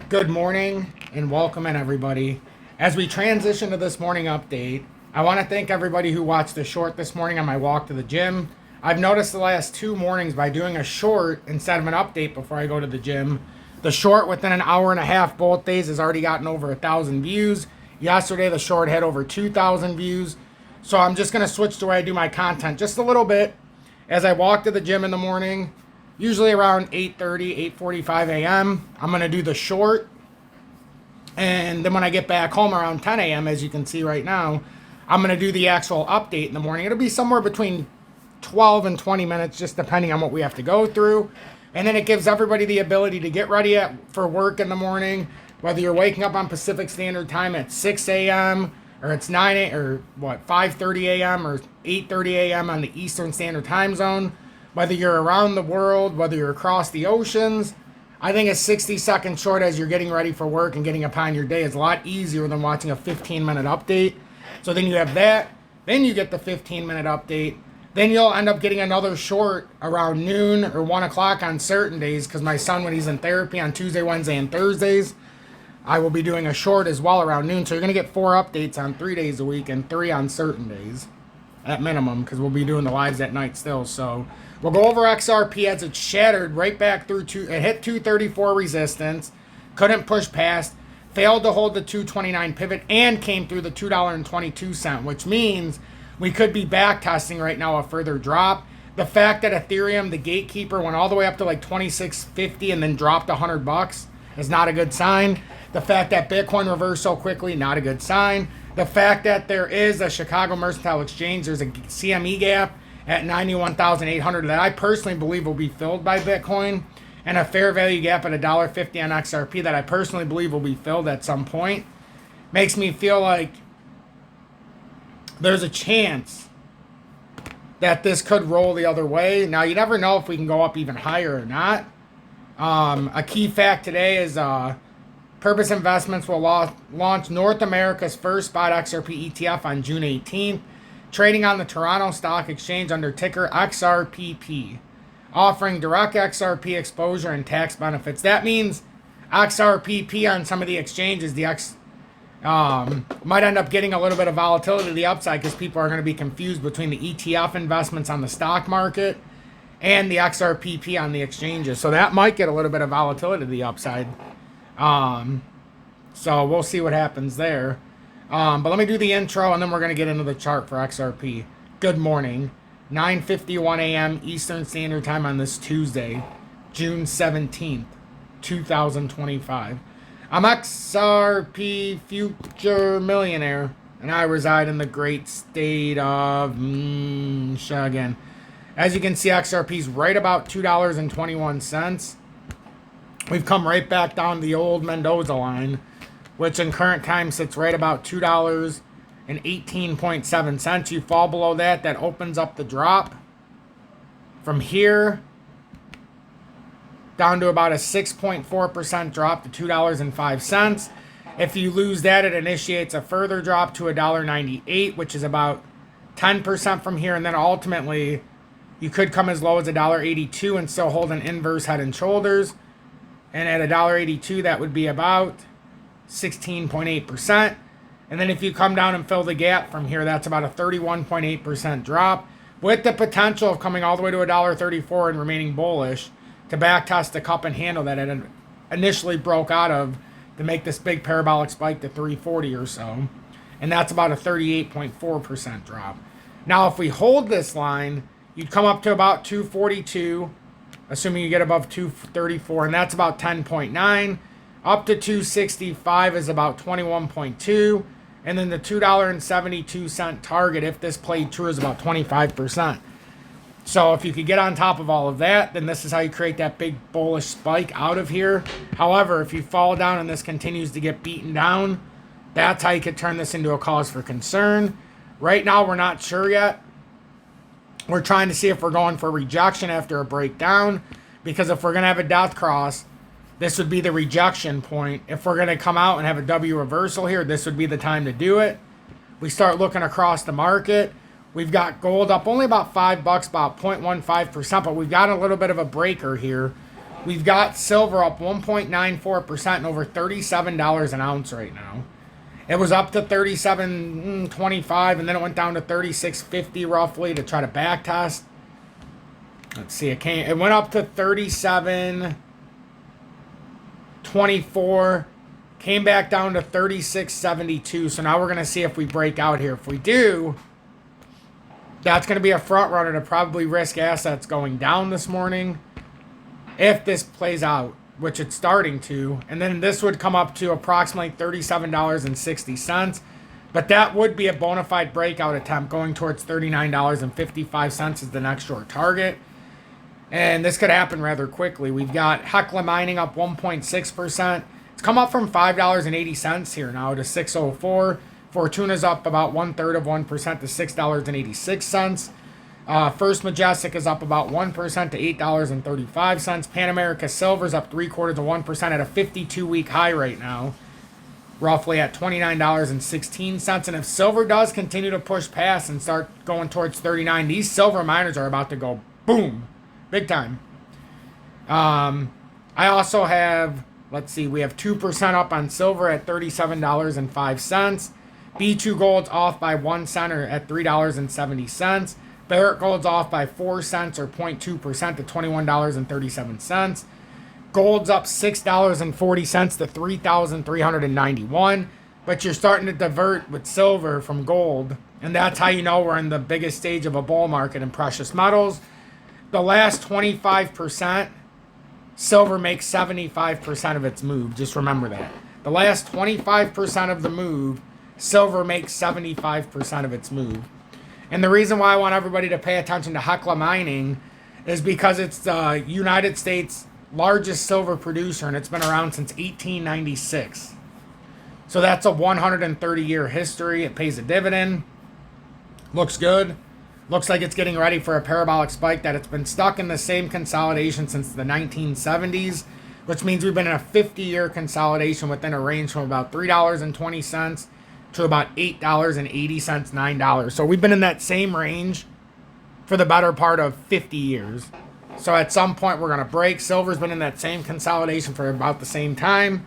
Good morning and welcome in everybody. As we transition to this morning update, I want to thank everybody who watched the short this morning on my walk to the gym. I've noticed the last 2 mornings by doing a short instead of an update before I go to the gym, the short within an hour and a half both days has already gotten over 1,000 views. Yesterday the short had over 2,000 views. So I'm just going to switch the way I do my content just a little bit as I walk to the gym in the morning. Usually around 8:30, 8:45 a.m. I'm going to do the short. And then when I get back home around 10 a.m., as you can see right now, I'm going to do the actual update in the morning. It'll be somewhere between 12 and 20 minutes, just depending on what we have to go through. And then it gives everybody the ability to get ready for work in the morning, whether you're waking up on Pacific Standard Time at 6 a.m. or it's 5:30 a.m. or 8:30 a.m. on the Eastern Standard Time Zone. Whether you're around the world, whether you're across the oceans, I think a 60-second short as you're getting ready for work and getting upon your day is a lot easier than watching a 15-minute update. So then you have that. Then you get the 15-minute update. Then you'll end up getting another short around noon or 1 o'clock on certain days because my son, when he's in therapy on Tuesday, Wednesday, and Thursdays, I will be doing a short as well around noon. So you're going to get 4 updates on 3 days a week and 3 on certain days at minimum because we'll be doing the lives at night still. So we'll go over XRP as it shattered right back through it hit 234 resistance, couldn't push past, failed to hold the 229 pivot, and came through the $2.22, which means we could be back testing right now a further drop. The fact that Ethereum, the gatekeeper, went all the way up to like 26.50 and then dropped $100 is not a good sign. The fact that Bitcoin reversed so quickly, not a good sign. The fact that there is a Chicago Mercantile Exchange, there's a CME gap at 91,800 that I personally believe will be filled by Bitcoin, and a fair value gap at $1.50 on XRP that I personally believe will be filled at some point. Makes me feel like there's a chance that this could roll the other way. Now, you never know if we can go up even higher or not. A key fact today is Purpose Investments will launch North America's first spot XRP ETF on June 18th, trading on the Toronto Stock Exchange under ticker XRPP, offering direct XRP exposure and tax benefits. That means XRPP on some of the exchanges, might end up getting a little bit of volatility to the upside because people are going to be confused between the ETF investments on the stock market and the XRPP on the exchanges. So that might get a little bit of volatility to the upside. So we'll see what happens there. But let me do the intro and then we're going to get into the chart for XRP. Good morning. 9:51 a.m. Eastern Standard Time on this Tuesday, June 17th, 2025. I'm XRP Future Millionaire, and I reside in the great state of Michigan. As you can see, XRP's right about $2.21. We've come right back down the old Mendoza line, which in current time sits right about $2.18.7. You fall below that, that opens up the drop from here down to about a 6.4% drop to $2.05. If you lose that, it initiates a further drop to $1.98, which is about 10% from here. And then ultimately, you could come as low as $1.82 and still hold an inverse head and shoulders. And at $1.82, that would be about 16.8%. And then if you come down and fill the gap from here, that's about a 31.8% drop, with the potential of coming all the way to $1.34 and remaining bullish to backtest the cup and handle that it initially broke out of to make this big parabolic spike to 340 or so. And that's about a 38.4% drop. Now, if we hold this line, you'd come up to about 242, assuming you get above 234, and that's about 10.9. Up to 265 is about 21.2. And then the $2.72 target, if this played true, is about 25%. So if you could get on top of all of that, then this is how you create that big bullish spike out of here. However, if you fall down and this continues to get beaten down, that's how you could turn this into a cause for concern. Right now, we're not sure yet. We're trying to see if we're going for rejection after a breakdown, because if we're going to have a death cross, this would be the rejection point. If we're going to come out and have a W reversal here, this would be the time to do it. We start looking across the market. We've got gold up only about $5, about 0.15%, but we've got a little bit of a breaker here. We've got silver up 1.94% and over $37 an ounce right now. It was up to 37.25 and then it went down to 36.50 roughly to try to back test. Let's see, it went up to 37.24, came back down to 36.72. So now we're going to see if we break out here. If we do, that's going to be a front runner to probably risk assets going down this morning if this plays out, which it's starting to. And then this would come up to approximately $37.60. But that would be a bona fide breakout attempt going towards $39.55 as the next short target. And this could happen rather quickly. We've got Hecla Mining up 1.6%. It's come up from $5.80 here now to $6.04. Fortuna's up about 1/3 of 1% to $6.86. First Majestic is up about 1% to $8.35. Pan America Silver's up 3/4 of 1% at a 52-week high right now, roughly at $29.16. And if silver does continue to push past and start going towards 39, these silver miners are about to go boom, big time. I also have, let's see, we have 2% up on silver at $37.05. B2 Gold's off by 1 cent or at $3.70. Barrick Gold's off by 4 cents or 0.2% to $21.37. Gold's up $6.40 to $3,391. But you're starting to divert with silver from gold. And that's how you know we're in the biggest stage of a bull market in precious metals. The last 25%, silver makes 75% of its move. Just remember that. The last 25% of the move, silver makes 75% of its move. And the reason why I want everybody to pay attention to Hecla Mining is because it's the United States' largest silver producer, and it's been around since 1896. So that's a 130-year history. It pays a dividend. Looks good. Looks like it's getting ready for a parabolic spike, that it's been stuck in the same consolidation since the 1970s, which means we've been in a 50-year consolidation within a range from about $3.20 to about $8.80, $9. So we've been in that same range for the better part of 50 years. So at some point we're going to break. Silver's been in that same consolidation for about the same time.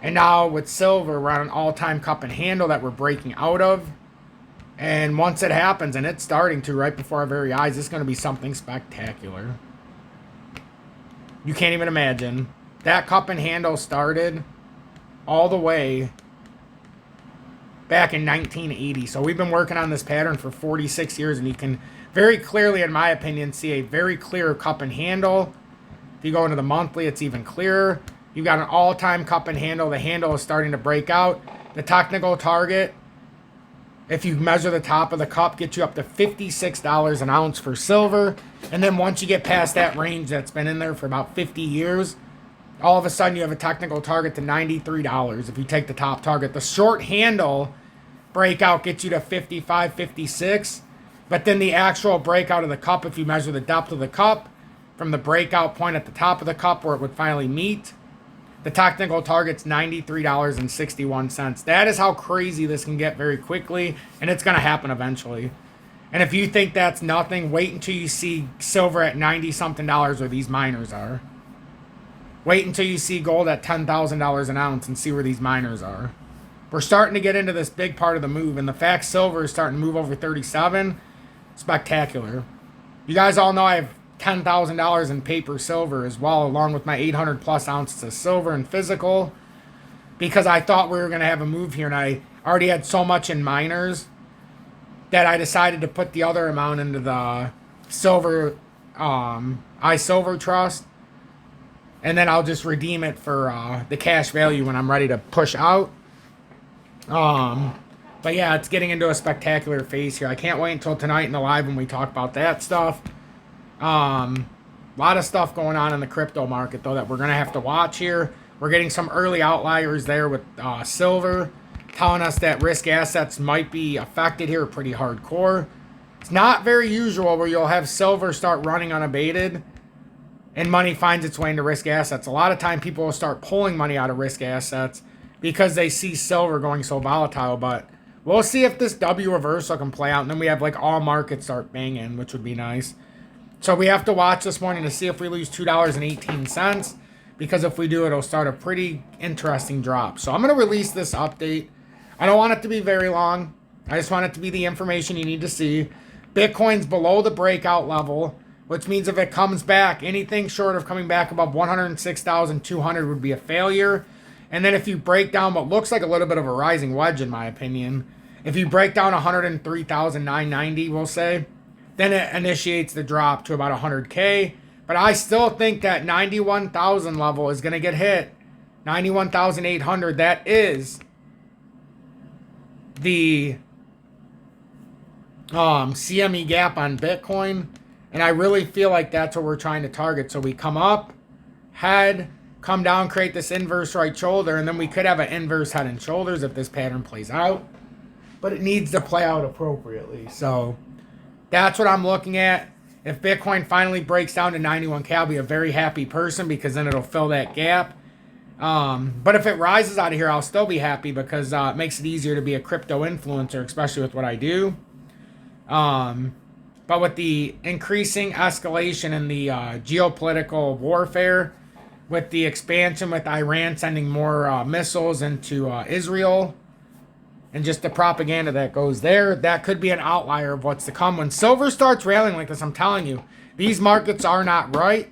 And now with silver, we're on an all-time cup and handle that we're breaking out of. And once it happens, and it's starting to right before our very eyes, it's going to be something spectacular. You can't even imagine. That cup and handle started all the way back in 1980. So we've been working on this pattern for 46 years, and you can very clearly, in my opinion, see a very clear cup and handle. If you go into the monthly, it's even clearer. You've got an all-time cup and handle. The handle is starting to break out. The technical target, if you measure the top of the cup, gets you up to $56 an ounce for silver. And then once you get past that range that's been in there for about 50 years, all of a sudden you have a technical target to $93 if you take the top target. The short handle breakout gets you to 55, 56. But then the actual breakout of the cup, if you measure the depth of the cup from the breakout point at the top of the cup where it would finally meet, the technical target's $93.61. That is how crazy this can get very quickly, and it's going to happen eventually. And if you think that's nothing, wait until you see silver at $90-something where these miners are. Wait until you see gold at $10,000 an ounce and see where these miners are. We're starting to get into this big part of the move, and the fact silver is starting to move over 37, spectacular. You guys all know I have $10,000 in paper silver as well, along with my 800 plus ounces of silver and physical, because I thought we were going to have a move here, and I already had so much in miners that I decided to put the other amount into the silver, iSilver Trust, and then I'll just redeem it for the cash value when I'm ready to push out. But yeah, it's getting into a spectacular phase here. I can't wait until tonight in the live when we talk about that stuff. A lot of stuff going on in the crypto market, though, that we're going to have to watch here. We're getting some early outliers there with silver, telling us that risk assets might be affected here pretty hardcore. It's not very usual where you'll have silver start running unabated and money finds its way into risk assets. A lot of time people will start pulling money out of risk assets because they see silver going so volatile. But we'll see if this W reversal can play out, and then we have like all markets start banging, which would be nice. So we have to watch this morning to see if we lose $2.18, because if we do, it'll start a pretty interesting drop. So I'm going to release this update. I don't want it to be very long. I just want it to be the information you need to see. Bitcoin's below the breakout level, which means if it comes back, anything short of coming back above 106,200 would be a failure. And then if you break down what looks like a little bit of a rising wedge, in my opinion, if you break down 103,990, we'll say, then it initiates the drop to about 100K. But I still think that 91,000 level is going to get hit. 91,800, that is the CME gap on Bitcoin. And I really feel like that's what we're trying to target. So we come up, head, come down, create this inverse right shoulder, and then we could have an inverse head and shoulders if this pattern plays out. But it needs to play out appropriately. So that's what I'm looking at. If Bitcoin finally breaks down to 91K, I'll be a very happy person, because then it'll fill that gap. But if it rises out of here, I'll still be happy, because it makes it easier to be a crypto influencer, especially with what I do. But with the increasing escalation in the geopolitical warfare, with the expansion with Iran sending more missiles into Israel, and just the propaganda that goes there, that could be an outlier of what's to come. When silver starts railing like this, I'm telling you, these markets are not right.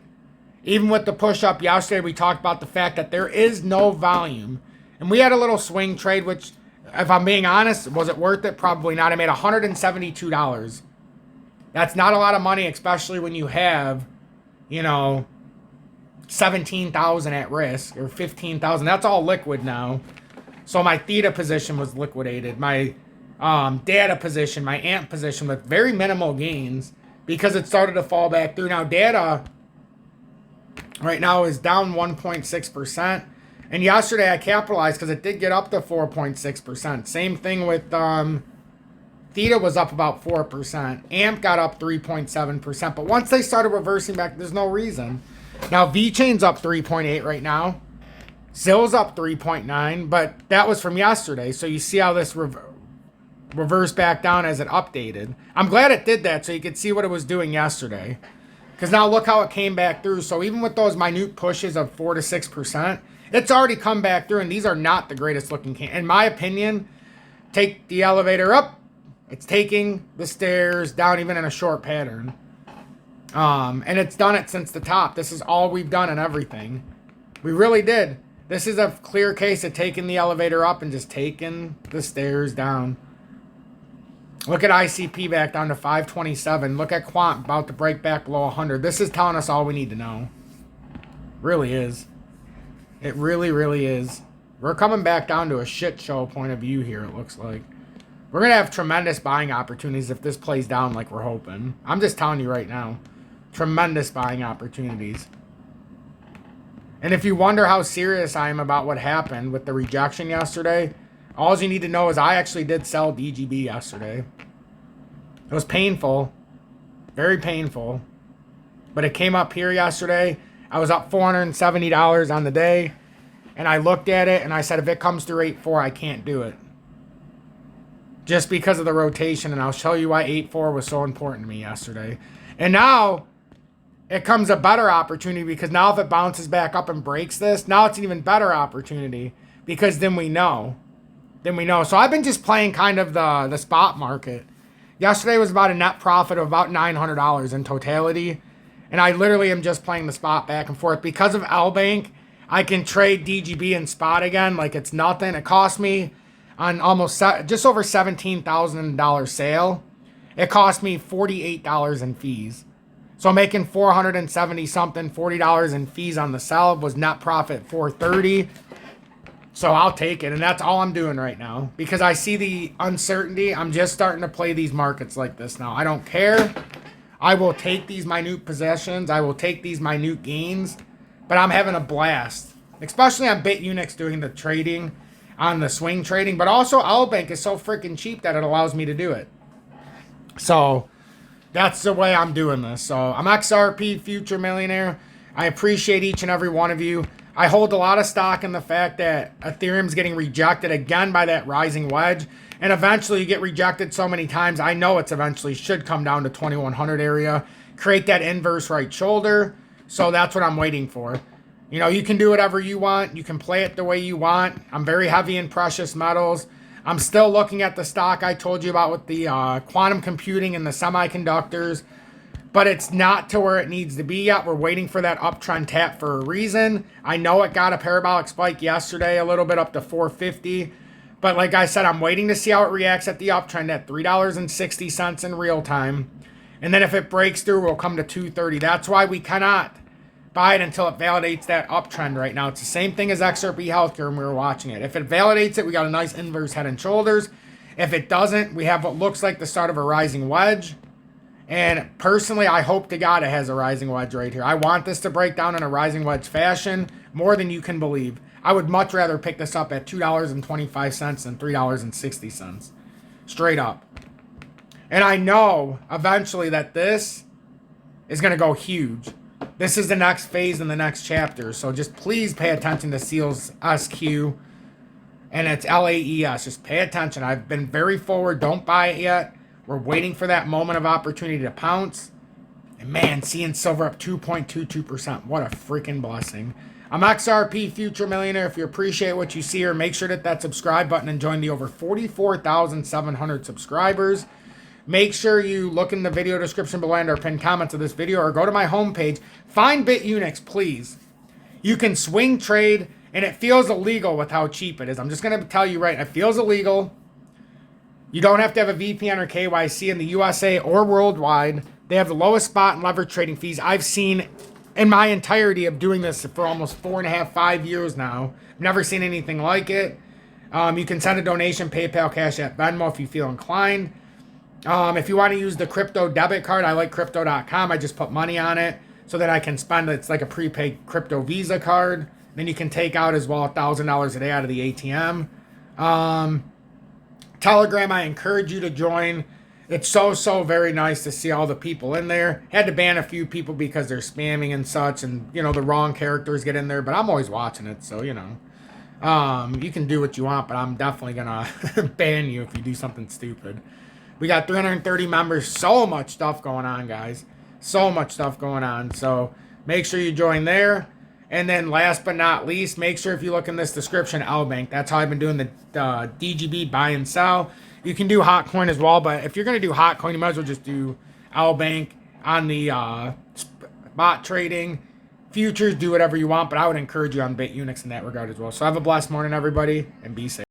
Even with the push up yesterday, we talked about the fact that there is no volume. And we had a little swing trade, which, if I'm being honest, was it worth it? Probably not. I made $172. That's not a lot of money, especially when you have, 17,000 at risk, or 15,000. That's all liquid now. So my theta position was liquidated. My data position, my AMP position, with very minimal gains, because it started to fall back through. Now data right now is down 1.6%. And yesterday I capitalized because it did get up to 4.6%. Same thing with theta was up about 4%. AMP got up 3.7%. But once they started reversing back, there's no reason. Now VeChain's up 3.8 right now. ZIL's up 3.9, but that was from yesterday. So you see how this reversed back down as it updated. I'm glad it did that, so you could see what it was doing yesterday. Because now look how it came back through. So even with those minute pushes of 4 to 6%, it's already come back through, and these are not the greatest looking in my opinion. Take the elevator up, it's taking the stairs down, even in a short pattern. And it's done it since the top. This is all we've done and everything. We really did. This is a clear case of taking the elevator up and just taking the stairs down. Look at ICP back down to 527. Look at Quant about to break back below 100. This is telling us all we need to know. Really is. It really, really is. We're coming back down to a shit show point of view here, it looks like. We're going to have tremendous buying opportunities if this plays down like we're hoping. I'm just telling you right now. Tremendous buying opportunities. And if you wonder how serious I am about what happened with the rejection yesterday, all you need to know is I actually did sell DGB yesterday. It was painful. Very painful. But it came up here yesterday. I was up $470 on the day. And I looked at it and I said, if it comes through 8.4, I can't do it. Just because of the rotation. And I'll show you why 8.4 was so important to me yesterday. And now it comes a better opportunity, because now if it bounces back up and breaks this, now it's an even better opportunity, because then we know. So I've been just playing kind of the spot market. Yesterday was about a net profit of about $900 in totality. And I literally am just playing the spot back and forth. Because of LBank, I can trade DGB in spot again like it's nothing. It cost me on almost just over $17,000 sale. It cost me $48 in fees. So making $470 something, $40 in fees on the sell was net profit $430. So I'll take it, and that's all I'm doing right now, because I see the uncertainty. I'm just starting to play these markets like this now. I don't care. I will take these minute possessions. I will take these minute gains, but I'm having a blast, especially on Bitunix doing the trading, on the swing trading. But also LBank is so freaking cheap that it allows me to do it. So that's the way I'm doing this. So I'm XRP Future Millionaire. I appreciate each and every one of you. I hold a lot of stock in the fact that Ethereum's getting rejected again by that rising wedge. And eventually you get rejected so many times, I know it's eventually should come down to 2100 area. create that inverse right shoulder. So that's what I'm waiting for. You know, you can do whatever you want. You can play it the way you want. I'm very heavy in precious metals. I'm still looking at the stock I told you about with the quantum computing and the semiconductors. But it's not to where it needs to be yet. We're waiting for that uptrend tap for a reason. I know it got a parabolic spike yesterday, a little bit up to 450. But like I said, I'm waiting to see how it reacts at the uptrend at $3.60 in real time. And then if it breaks through, we'll come to 230. That's why we cannot buy it until it validates that uptrend right now. It's the same thing as XRP Healthcare when we were watching it. If it validates it, we got a nice inverse head and shoulders. If it doesn't, we have what looks like the start of a rising wedge. And personally, I hope to God it has a rising wedge right here. I want this to break down in a rising wedge fashion more than you can believe. I would much rather pick this up at $2.25 than $3.60. Straight up. And I know eventually that this is going to go huge. This is the next phase in the next chapter. So just please pay attention to SEAL's SQ. And it's LAES. Just pay attention. I've been very forward. Don't buy it yet. We're waiting for that moment of opportunity to pounce. And man, seeing silver up 2.22%. What a freaking blessing. I'm XRP Future Millionaire. If you appreciate what you see here, make sure to hit that subscribe button and join the over 44,700 subscribers. Make sure you look in the video description below and our pinned comments of this video or go to my homepage. Find Bitunix, please. You can swing trade, and it feels illegal with how cheap it is. I'm just going to tell you right, it feels illegal. You don't have to have a VPN or KYC in the USA or worldwide. They have the lowest spot and leverage trading fees I've seen in my entirety of doing this for almost 4.5, 5 years now. I've never seen anything like it. You can send a donation, PayPal, Cash App, Venmo if you feel inclined. If you want to use the crypto debit card, I like crypto.com. I just put money on it so that I can spend it. It's like a prepaid crypto Visa card. Then you can take out as well $1,000 a day out of the ATM. Telegram, I encourage you to join. It's so very nice to see all the people in there. Had to ban a few people because they're spamming and such, and you know the wrong characters get in there, but I'm always watching it, so you know. You can do what you want, but I'm definitely gonna ban you if you do something stupid. We got 330 members. So much stuff going on, guys. So much stuff going on. So make sure you join there. And then last but not least, make sure if you look in this description, LBank. That's how I've been doing the DGB buy and sell. You can do HOTCOIN as well, but if you're going to do HOTCOIN, you might as well just do LBank on the spot trading. Futures, do whatever you want, but I would encourage you on Bitunix in that regard as well. So have a blessed morning, everybody, and be safe.